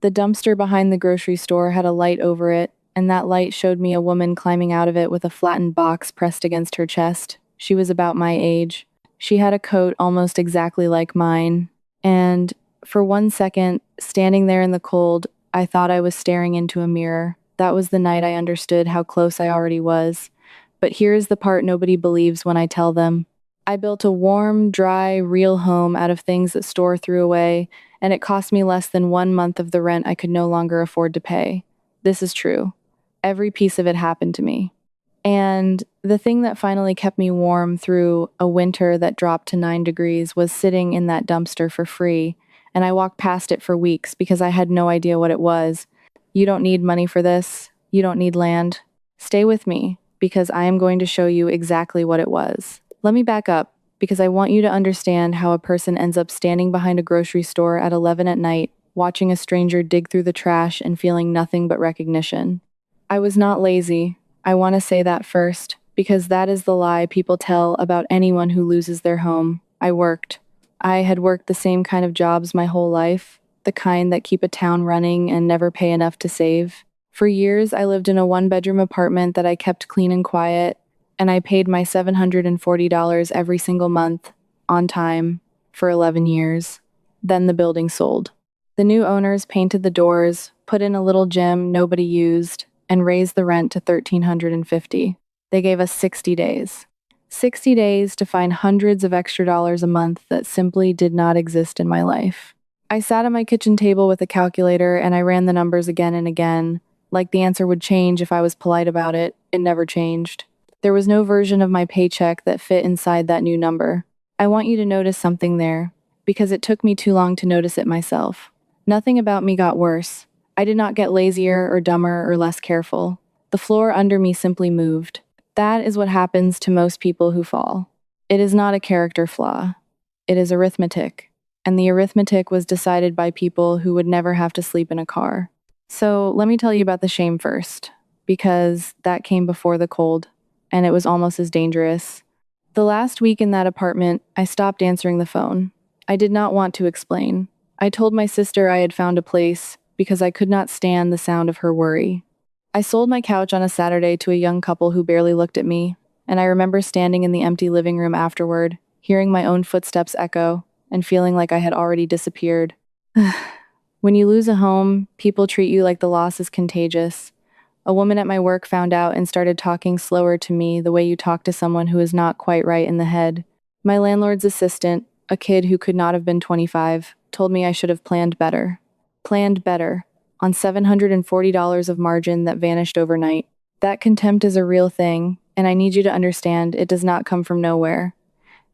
The dumpster behind the grocery store had a light over it, and that light showed me a woman climbing out of it with a flattened box pressed against her chest. She was about my age. She had a coat almost exactly like mine, and for 1 second, standing there in the cold, I thought I was staring into a mirror. That was the night I understood how close I already was. But here is the part nobody believes when I tell them. I built a warm, dry, real home out of things that store threw away, and it cost me less than 1 month of the rent I could no longer afford to pay. This is true. Every piece of it happened to me. And the thing that finally kept me warm through a winter that dropped to 9 degrees was sitting in that dumpster for free, and I walked past it for weeks because I had no idea what it was. You don't need money for this. You don't need land. Stay with me, because I am going to show you exactly what it was. Let me back up, because I want you to understand how a person ends up standing behind a grocery store at 11 at night, watching a stranger dig through the trash and feeling nothing but recognition. I was not lazy. I want to say that first, because that is the lie people tell about anyone who loses their home. I worked. I had worked the same kind of jobs my whole life, the kind that keep a town running and never pay enough to save. For years, I lived in a one-bedroom apartment that I kept clean and quiet, and I paid my $740 every single month, on time, for 11 years. Then the building sold. The new owners painted the doors, put in a little gym nobody used, and raised the rent to $1,350. They gave us 60 days. 60 days to find hundreds of extra dollars a month that simply did not exist in my life. I sat at my kitchen table with a calculator and I ran the numbers again and again. Like the answer would change if I was polite about it. It never changed. There was no version of my paycheck that fit inside that new number. I want you to notice something there, because it took me too long to notice it myself. Nothing about me got worse. I did not get lazier or dumber or less careful. The floor under me simply moved. That is what happens to most people who fall. It is not a character flaw. It is arithmetic. And the arithmetic was decided by people who would never have to sleep in a car. So let me tell you about the shame first, because that came before the cold, and it was almost as dangerous. The last week in that apartment, I stopped answering the phone. I did not want to explain. I told my sister I had found a place because I could not stand the sound of her worry. I sold my couch on a Saturday to a young couple who barely looked at me, and I remember standing in the empty living room afterward, hearing my own footsteps echo, and feeling like I had already disappeared. When you lose a home, people treat you like the loss is contagious. A woman at my work found out and started talking slower to me the way you talk to someone who is not quite right in the head. My landlord's assistant, a kid who could not have been 25, told me I should have planned better. Planned better. On $740 of margin that vanished overnight. That contempt is a real thing, and I need you to understand it does not come from nowhere.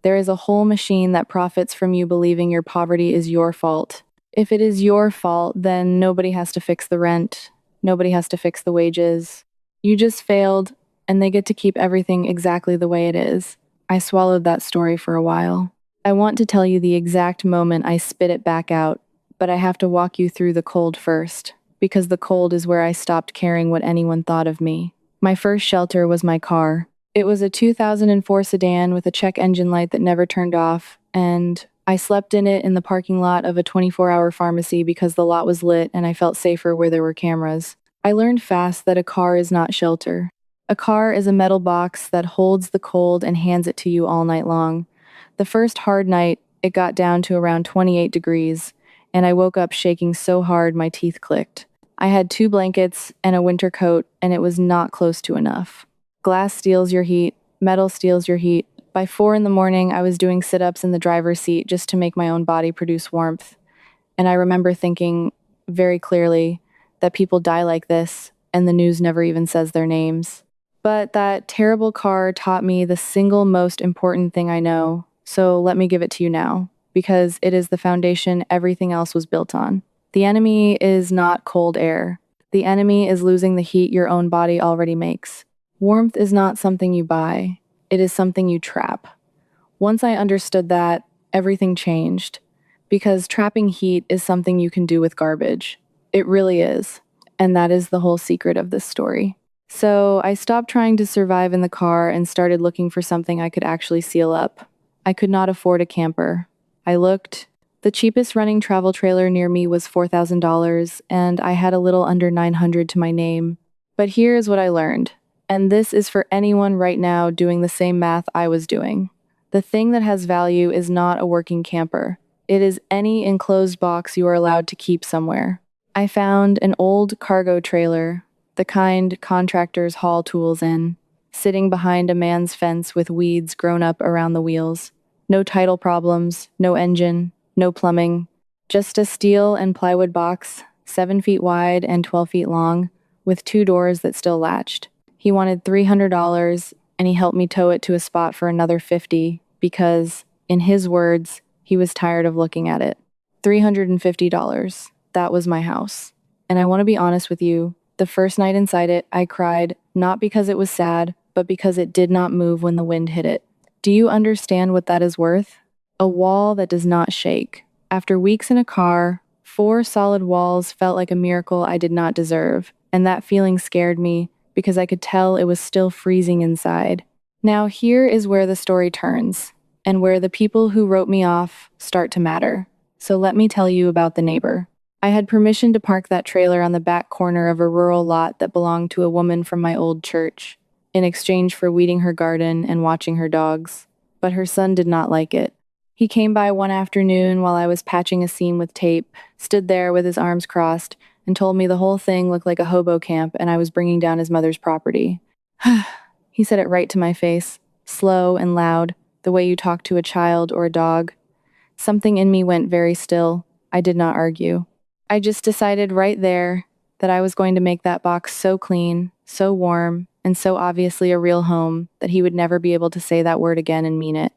There is a whole machine that profits from you believing your poverty is your fault. If it is your fault, then nobody has to fix the rent. Nobody has to fix the wages. You just failed, and they get to keep everything exactly the way it is. I swallowed that story for a while. I want to tell you the exact moment I spit it back out, but I have to walk you through the cold first, because the cold is where I stopped caring what anyone thought of me. My first shelter was my car. It was a 2004 sedan with a check engine light that never turned off, and I slept in it in the parking lot of a 24-hour pharmacy because the lot was lit and I felt safer where there were cameras. I learned fast that a car is not shelter. A car is a metal box that holds the cold and hands it to you all night long. The first hard night, it got down to around 28 degrees, and I woke up shaking so hard my teeth clicked. I had 2 blankets and a winter coat, and it was not close to enough. Glass steals your heat, metal steals your heat. By 4 in the morning, I was doing sit-ups in the driver's seat just to make my own body produce warmth. And I remember thinking very clearly that people die like this, and the news never even says their names. But that terrible car taught me the single most important thing I know, so let me give it to you now, because it is the foundation everything else was built on. The enemy is not cold air. The enemy is losing the heat your own body already makes. Warmth is not something you buy. It is something you trap. Once I understood that, everything changed. Because trapping heat is something you can do with garbage. It really is. And that is the whole secret of this story. So I stopped trying to survive in the car and started looking for something I could actually seal up. I could not afford a camper. I looked, The cheapest running travel trailer near me was $4,000, and I had a little under 900 to my name. But here is what I learned, and this is for anyone right now doing the same math I was doing. The thing that has value is not a working camper. It is any enclosed box you are allowed to keep somewhere. I found an old cargo trailer, the kind contractors haul tools in, sitting behind a man's fence with weeds grown up around the wheels. No title problems, no engine, no plumbing, just a steel and plywood box, 7 feet wide and 12 feet long, with 2 doors that still latched. He wanted $300, and he helped me tow it to a spot for another 50 because, in his words, he was tired of looking at it. $350. That was my house. And I want to be honest with you, the first night inside it, I cried, not because it was sad, but because it did not move when the wind hit it. Do you understand what that is worth? A wall that does not shake. After weeks in a car, 4 solid walls felt like a miracle I did not deserve, and that feeling scared me because I could tell it was still freezing inside. Now here is where the story turns, and where the people who wrote me off start to matter. So let me tell you about the neighbor. I had permission to park that trailer on the back corner of a rural lot that belonged to a woman from my old church, in exchange for weeding her garden and watching her dogs. But her son did not like it. He came by one afternoon while I was patching a seam with tape, stood there with his arms crossed, and told me the whole thing looked like a hobo camp and I was bringing down his mother's property. He said it right to my face, slow and loud, the way you talk to a child or a dog. Something in me went very still. I did not argue. I just decided right there that I was going to make that box so clean, so warm, and so obviously a real home that he would never be able to say that word again and mean it.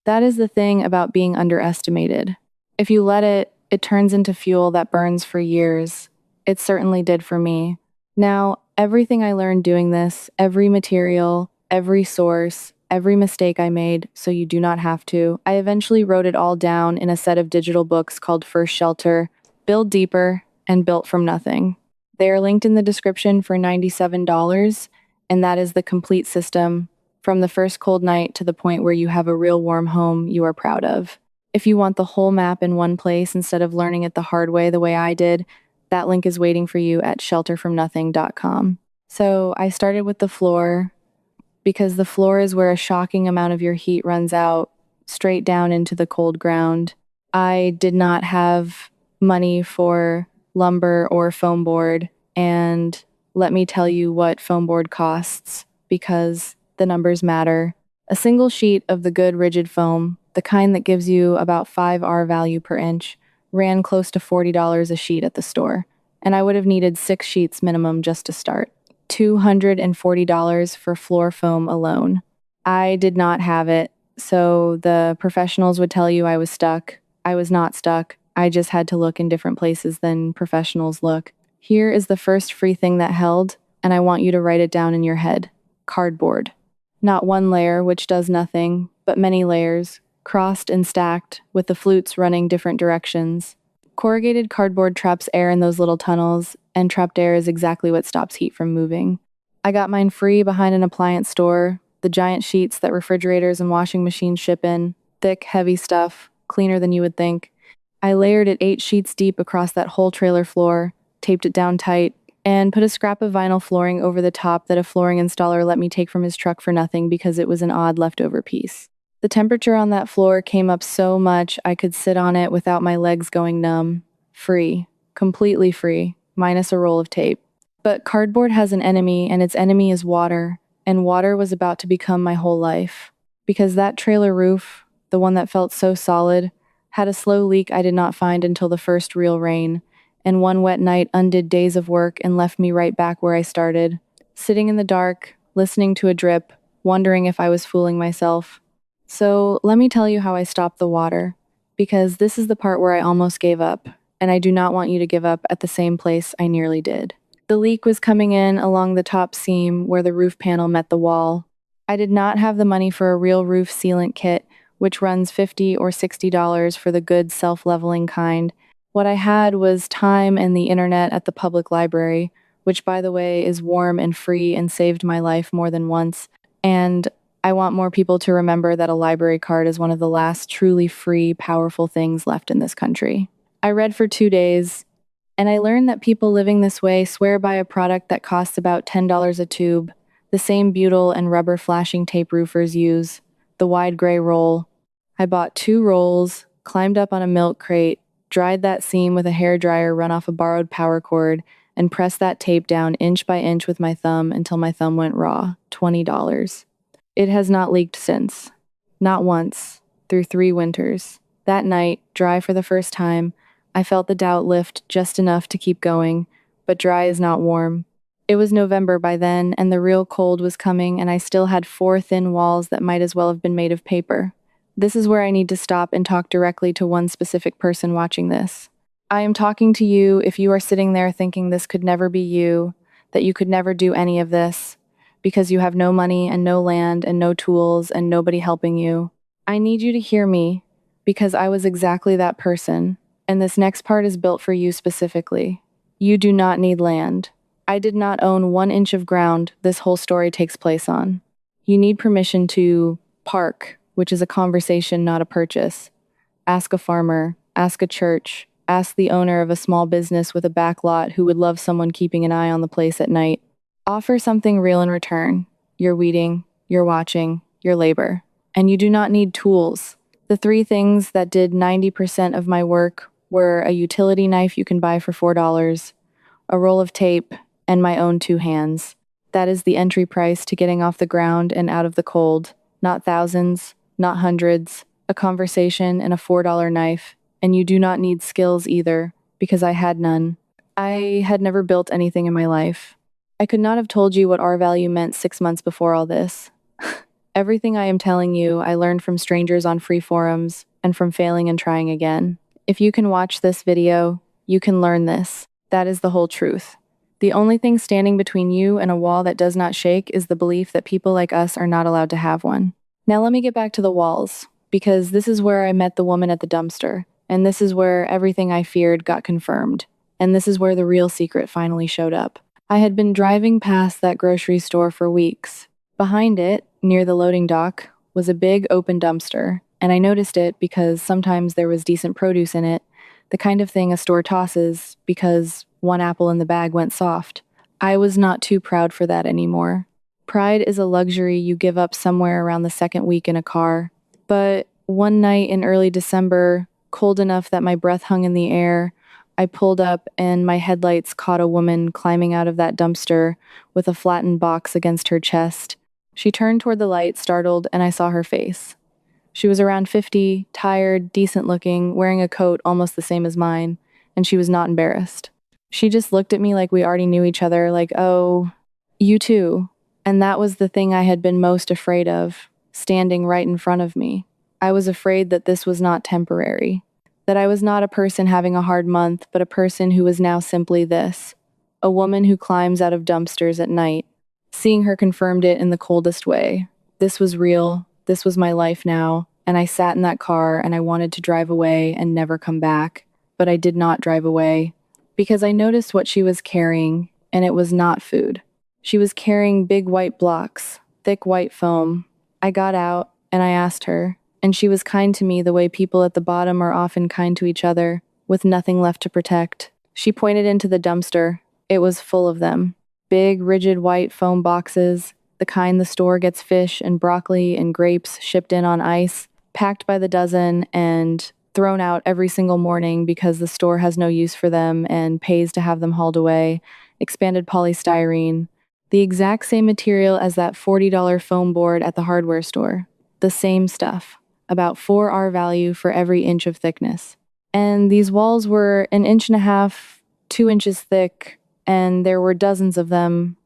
That is the thing about being underestimated. If you let it, it turns into fuel that burns for years. It certainly did for me. Now, everything I learned doing this, every material, every source, every mistake I made, so you do not have to, I eventually wrote it all down in a set of digital books called First Shelter, Build Deeper, and Built from Nothing. They are linked in the description for $97, and that is the complete system, from the first cold night to the point where you have a real warm home you are proud of. If you want the whole map in one place instead of learning it the hard way the way I did, that link is waiting for you at shelterfromnothing.com. So I started with the floor, because the floor is where a shocking amount of your heat runs out straight down into the cold ground. I did not have money for lumber or foam board, and let me tell you what foam board costs, because the numbers matter. A single sheet of the good rigid foam, the kind that gives you about 5 R value per inch, ran close to $40 a sheet at the store, and I would have needed 6 sheets minimum just to start. $240 for floor foam alone. I did not have it, so the professionals would tell you I was stuck. I was not stuck. I just had to look in different places than professionals look. Here is the first free thing that held, and I want you to write it down in your head. Cardboard. Not one layer, which does nothing, but many layers, crossed and stacked, with the flutes running different directions. Corrugated cardboard traps air in those little tunnels, and trapped air is exactly what stops heat from moving. I got mine free behind an appliance store, the giant sheets that refrigerators and washing machines ship in, thick, heavy stuff, cleaner than you would think. I layered it 8 sheets deep across that whole trailer floor, taped it down tight, and put a scrap of vinyl flooring over the top that a flooring installer let me take from his truck for nothing because it was an odd leftover piece. The temperature on that floor came up so much I could sit on it without my legs going numb. Free. Completely free. Minus a roll of tape. But cardboard has an enemy, and its enemy is water, and water was about to become my whole life. Because that trailer roof, the one that felt so solid, had a slow leak I did not find until the first real rain, and one wet night undid days of work and left me right back where I started, sitting in the dark, listening to a drip, wondering if I was fooling myself. So let me tell you how I stopped the water, because this is the part where I almost gave up, and I do not want you to give up at the same place I nearly did. The leak was coming in along the top seam where the roof panel met the wall. I did not have the money for a real roof sealant kit, which runs $50 or $60 for the good self-leveling kind. What I had was time and the internet at the public library, which by the way is warm and free and saved my life more than once, and I want more people to remember that a library card is one of the last truly free, powerful things left in this country. I read for 2 days, and I learned that people living this way swear by a product that costs about $10 a tube, the same butyl and rubber flashing tape roofers use, the wide gray roll. I bought 2 rolls, climbed up on a milk crate, dried that seam with a hairdryer run off a borrowed power cord, and pressed that tape down inch by inch with my thumb until my thumb went raw. $20. It has not leaked since. Not once, through 3 winters. That night, dry for the first time, I felt the doubt lift just enough to keep going, but dry is not warm. It was November by then, and the real cold was coming, and I still had 4 thin walls that might as well have been made of paper. This is where I need to stop and talk directly to one specific person watching this. I am talking to you if you are sitting there thinking this could never be you, that you could never do any of this, because you have no money and no land and no tools and nobody helping you. I need you to hear me, because I was exactly that person, and this next part is built for you specifically. You do not need land. I did not own 1 inch of ground this whole story takes place on. You need permission to park, which is a conversation, not a purchase. Ask a farmer, ask a church, ask the owner of a small business with a back lot who would love someone keeping an eye on the place at night. Offer something real in return. Your weeding, your watching, your labor. And you do not need tools. The 3 things that did 90% of my work were a utility knife you can buy for $4, a roll of tape, and my own 2 hands. That is the entry price to getting off the ground and out of the cold. Not thousands, not hundreds, a conversation and a $4 knife. And you do not need skills either, because I had none. I had never built anything in my life. I could not have told you what R value meant 6 months before all this. Everything I am telling you, I learned from strangers on free forums and from failing and trying again. If you can watch this video, you can learn this. That is the whole truth. The only thing standing between you and a wall that does not shake is the belief that people like us are not allowed to have one. Now let me get back to the walls, because this is where I met the woman at the dumpster, and this is where everything I feared got confirmed, and this is where the real secret finally showed up. I had been driving past that grocery store for weeks. Behind it, near the loading dock, was a big open dumpster, and I noticed it because sometimes there was decent produce in it, the kind of thing a store tosses because 1 apple in the bag went soft. I was not too proud for that anymore. Pride is a luxury you give up somewhere around the 2nd week in a car. But one night in early December, cold enough that my breath hung in the air, I pulled up and my headlights caught a woman climbing out of that dumpster with a flattened box against her chest. She turned toward the light, startled, and I saw her face. She was around 50, tired, decent looking, wearing a coat almost the same as mine, and she was not embarrassed. She just looked at me like we already knew each other, like, oh, you too. And that was the thing I had been most afraid of, standing right in front of me. I was afraid that this was not temporary, that I was not a person having a hard month, but a person who was now simply this, a woman who climbs out of dumpsters at night. Seeing her confirmed it in the coldest way. This was real, this was my life now, and I sat in that car and I wanted to drive away and never come back, but I did not drive away, because I noticed what she was carrying, and it was not food. She was carrying big white blocks, thick white foam. I got out, and I asked her, and she was kind to me the way people at the bottom are often kind to each other, with nothing left to protect. She pointed into the dumpster. It was full of them. Big, rigid white foam boxes, the kind the store gets fish and broccoli and grapes shipped in on ice, packed by the dozen and thrown out every single morning because the store has no use for them and pays to have them hauled away. Expanded polystyrene. The exact same material as that $40 foam board at the hardware store. The same stuff. About 4 R value for every inch of thickness. And these walls were 1.5 inches, 2 inches thick, and there were dozens of them,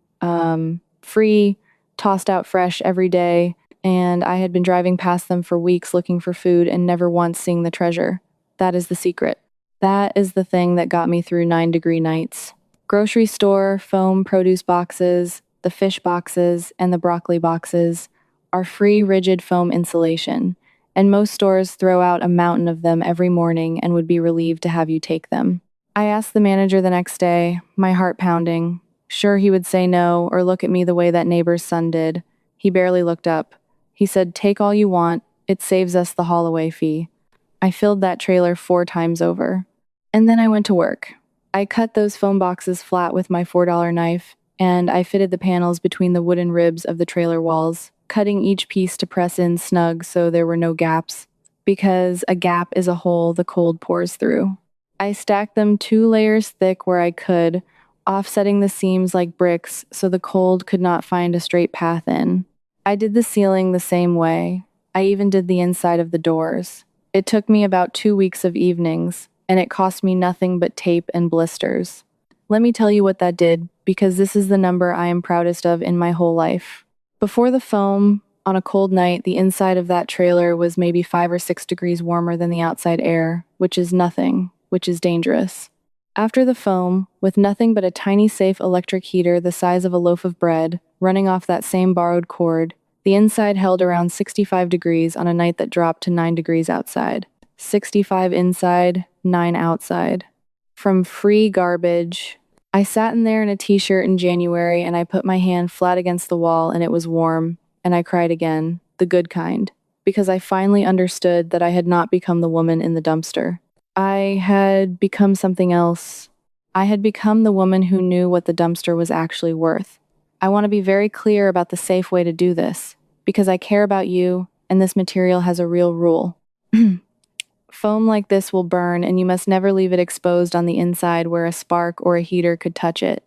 free, tossed out fresh every day, and I had been driving past them for weeks looking for food and never once seeing the treasure. That is the secret. That is the thing that got me through 9-degree nights. Grocery store, foam produce boxes, the fish boxes, and the broccoli boxes are free rigid foam insulation, and most stores throw out a mountain of them every morning and would be relieved to have you take them. I asked the manager the next day, my heart pounding. Sure, he would say no or look at me the way that neighbor's son did. He barely looked up. He said, "Take all you want. It saves us the haul away fee." I filled that trailer 4 times over. And then I went to work. I cut those foam boxes flat with my $4 knife, and I fitted the panels between the wooden ribs of the trailer walls, cutting each piece to press in snug so there were no gaps, because a gap is a hole the cold pours through. I stacked them 2 layers thick where I could, offsetting the seams like bricks so the cold could not find a straight path in. I did the ceiling the same way. I even did the inside of the doors. It took me about 2 weeks of evenings, and it cost me nothing but tape and blisters. Let me tell you what that did, because this is the number I am proudest of in my whole life. Before the foam, on a cold night, the inside of that trailer was maybe 5 or 6 degrees warmer than the outside air, which is nothing, which is dangerous. After the foam, with nothing but a tiny safe electric heater the size of a loaf of bread, running off that same borrowed cord, the inside held around 65 degrees on a night that dropped to 9 degrees outside. 65 inside, 9 outside. From free garbage. I sat in there in a t-shirt in January and I put my hand flat against the wall and it was warm, and I cried again, the good kind, because I finally understood that I had not become the woman in the dumpster. I had become something else. I had become the woman who knew what the dumpster was actually worth. I want to be very clear about the safe way to do this, because I care about you, and this material has a real rule. Foam like this will burn, and you must never leave it exposed on the inside where a spark or a heater could touch it.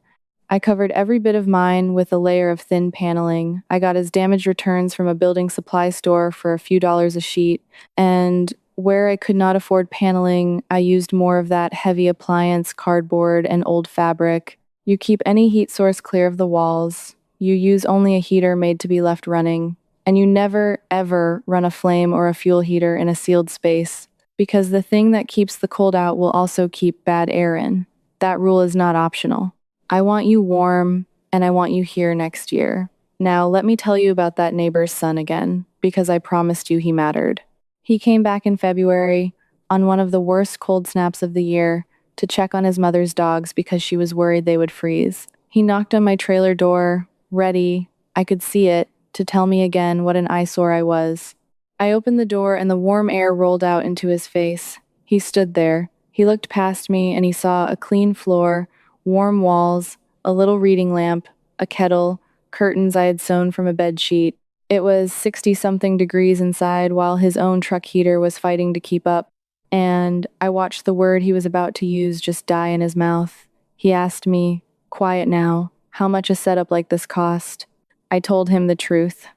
I covered every bit of mine with a layer of thin paneling. I got as damaged returns from a building supply store for a few dollars a sheet, and where I could not afford paneling, I used more of that heavy appliance, cardboard, and old fabric. You keep any heat source clear of the walls. You use only a heater made to be left running, and you never, ever run a flame or a fuel heater in a sealed space, because the thing that keeps the cold out will also keep bad air in. That rule is not optional. I want you warm, and I want you here next year. Now, let me tell you about that neighbor's son again, because I promised you he mattered. He came back in February, on one of the worst cold snaps of the year, to check on his mother's dogs because she was worried they would freeze. He knocked on my trailer door, ready, I could see it, to tell me again what an eyesore I was. I opened the door and the warm air rolled out into his face. He stood there. He looked past me and he saw a clean floor, warm walls, a little reading lamp, a kettle, curtains I had sewn from a bed sheet. It was 60-something degrees inside while his own truck heater was fighting to keep up, and I watched the word he was about to use just die in his mouth. He asked me, quiet now, how much a setup like this cost. I told him the truth.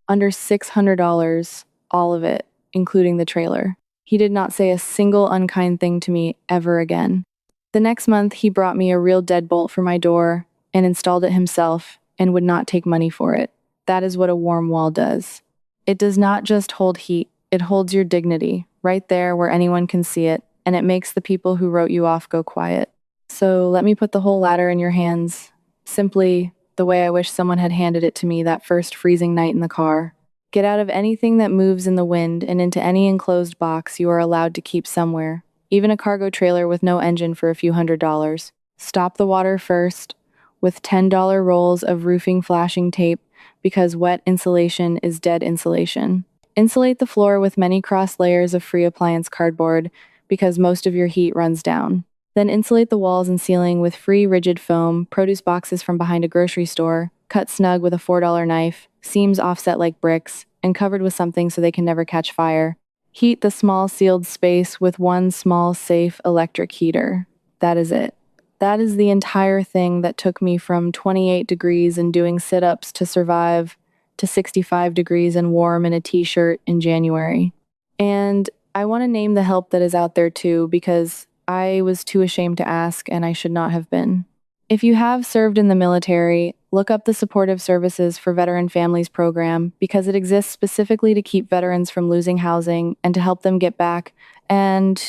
Under $600, all of it, including the trailer. He did not say a single unkind thing to me ever again. The next month, he brought me a real deadbolt for my door and installed it himself and would not take money for it. That is what a warm wall does. It does not just hold heat, it holds your dignity, right there where anyone can see it, and it makes the people who wrote you off go quiet. So let me put the whole ladder in your hands, simply the way I wish someone had handed it to me that first freezing night in the car. Get out of anything that moves in the wind and into any enclosed box you are allowed to keep somewhere, even a cargo trailer with no engine for a few $100s. Stop the water first, with $10 rolls of roofing flashing tape, because wet insulation is dead insulation. Insulate the floor with many cross layers of free appliance cardboard, because most of your heat runs down. Then insulate the walls and ceiling with free rigid foam, produce boxes from behind a grocery store, cut snug with a $4 knife, seams offset like bricks, and covered with something so they can never catch fire. Heat the small sealed space with one small safe electric heater. That is it. That is the entire thing that took me from 28 degrees and doing sit-ups to survive to 65 degrees and warm in a t-shirt in January. And I want to name the help that is out there too, because I was too ashamed to ask and I should not have been. If you have served in the military, look up the Supportive Services for Veteran Families program, because it exists specifically to keep veterans from losing housing and to help them get back, and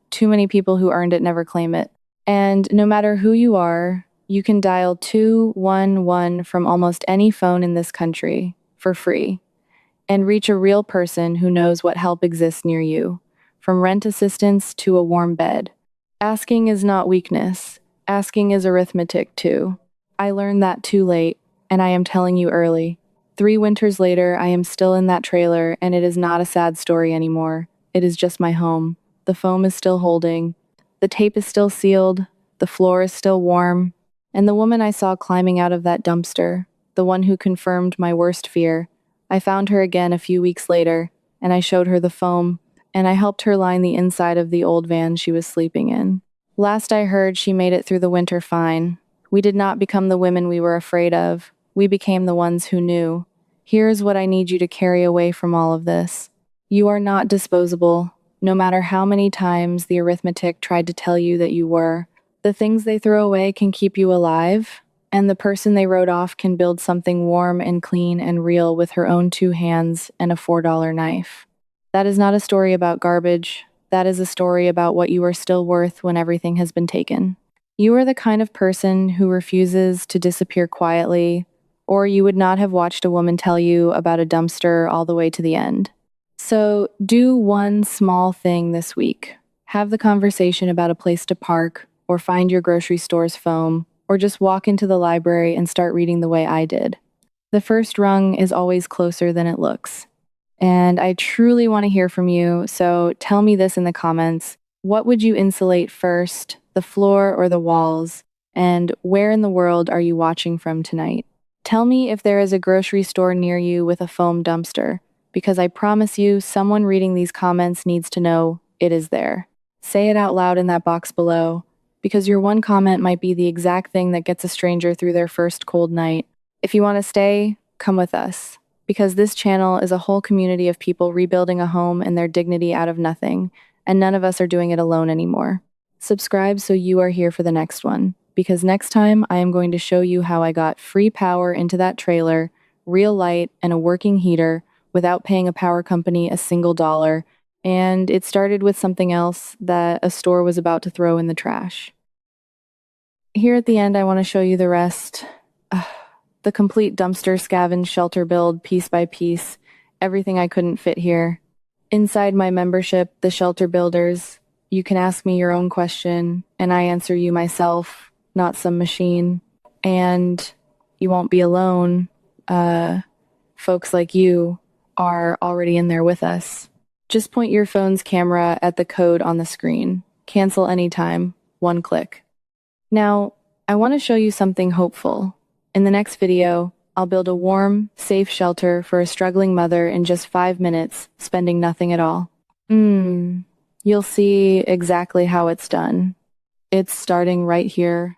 too many people who earned it never claim it. And no matter who you are, you can dial 211 from almost any phone in this country for free and reach a real person who knows what help exists near you, from rent assistance to a warm bed. Asking is not weakness. Asking is arithmetic too. I learned that too late, and I am telling you early. 3 winters later, I am still in that trailer, and it is not a sad story anymore. It is just my home. The foam is still holding. The tape is still sealed. The floor is still warm. And the woman I saw climbing out of that dumpster, the one who confirmed my worst fear, I found her again a few weeks later, and I showed her the foam, and I helped her line the inside of the old van she was sleeping in. Last I heard, she made it through the winter fine. We did not become the women we were afraid of. We became the ones who knew. Here's what I need you to carry away from all of this. You are not disposable, no matter how many times the arithmetic tried to tell you that you were. The things they throw away can keep you alive, and the person they wrote off can build something warm and clean and real with her own 2 hands and a $4 knife. That is not a story about garbage. That is a story about what you are still worth when everything has been taken. You are the kind of person who refuses to disappear quietly, or you would not have watched a woman tell you about a dumpster all the way to the end. So do one small thing this week. Have the conversation about a place to park, or find your grocery store's foam, or just walk into the library and start reading the way I did. The first rung is always closer than it looks. And I truly want to hear from you, so tell me this in the comments. What would you insulate first, the floor or the walls? And where in the world are you watching from tonight? Tell me if there is a grocery store near you with a foam dumpster, because I promise you someone reading these comments needs to know it is there. Say it out loud in that box below, because your one comment might be the exact thing that gets a stranger through their first cold night. If you want to stay, come with us, because this channel is a whole community of people rebuilding a home and their dignity out of nothing, and none of us are doing it alone anymore. Subscribe so you are here for the next one, because next time I am going to show you how I got free power into that trailer, real light, and a working heater without paying a power company a single dollar, and it started with something else that a store was about to throw in the trash. Here at the end, I want to show you the rest. The complete dumpster scavenge shelter build, piece by piece, everything I couldn't fit here. Inside my membership, the Shelter Builders, you can ask me your own question, and I answer you myself, not some machine. And you won't be alone. Folks like you are already in there with us. Just point your phone's camera at the code on the screen. Cancel anytime. 1 click. Now, I want to show you something hopeful. In the next video, I'll build a warm, safe shelter for a struggling mother in just 5 minutes, spending nothing at all. You'll see exactly how it's done. It's starting right here.